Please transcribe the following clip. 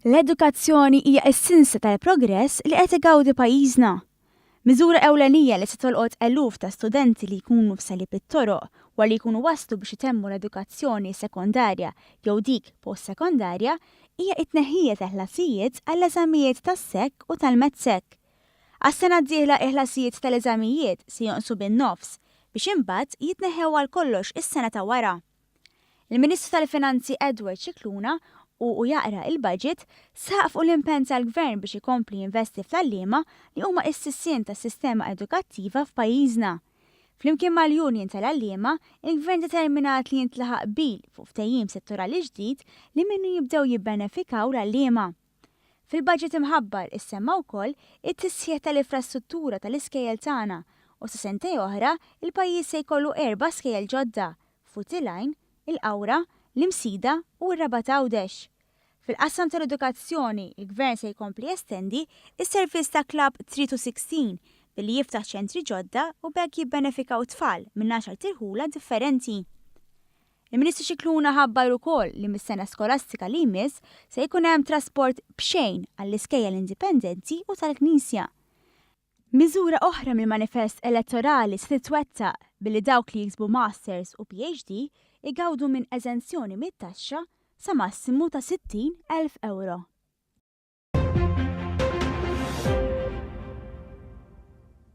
L-edukazzjoni hija s-sinsa tal-progress li qed igawdi pajjiżna. Miżura ewlenija li se tolqot eluf ta' studenti li jkunu f'sali pit-toroq wara li jkunu waslu biex itemmu l-edukazzjoni sekondarja jew dik post-sekondarja hija t-tneħħija ta' ħlasijiet għall-eżamijiet tas-sekk u tal-med-sekk. Għas-sena d-dieħla ħlasijiet tal-eżamijiet se jonqsu bin-nofs biex imbagħad jitneħħew għal kollox is-sena ta' wara. Il-Ministru tal-Finanzi Edward Scicluna u jaqra il-budget saq fuq l-impenn tal-Gvern biex ikompli jinvesti fl-għalliema li huma s-sissien tas-sistema edukattiva f'pajjiżna. Flimkien mal-Union tal-għalliema, il-Gvern determinat li jintlaħaq bil fuq ftehim settorali ġdid li minnu jibdew jibbenefikaw l-għalliema. Fil-budget imħabbar issemma wkoll it-tisħiħ tal-infrastruttura tal-iskejjel tagħna u sa sentej oħra il-pajjiż se jkollu 4 skejjel ġodda: Futilajn, il-Qawra, l-Imsida u r-Raba' Għawdex. Fil-qassam tal-edukazzjoni, il-Gvern se jkompli jestendi is-servizz ta' Club 3-16 billi jiftaħ ċentri ġodda u bekk jibbenefikaw tfal minn 10 tirħula differenti. Il-Ministru Scicluna ħabbar ukoll li mis-sena skolastika li jmiss se jkun hemm trasport b'xejn għall-iskejjel indipendenti u tal-Knisja. Miżura oħra mill-manifest elettorali se titwettaq billi dawk li jiksbu masters u PhD igawdu minn eżenzjoni mit-taxxa sa massimu ta' 60,000 euro.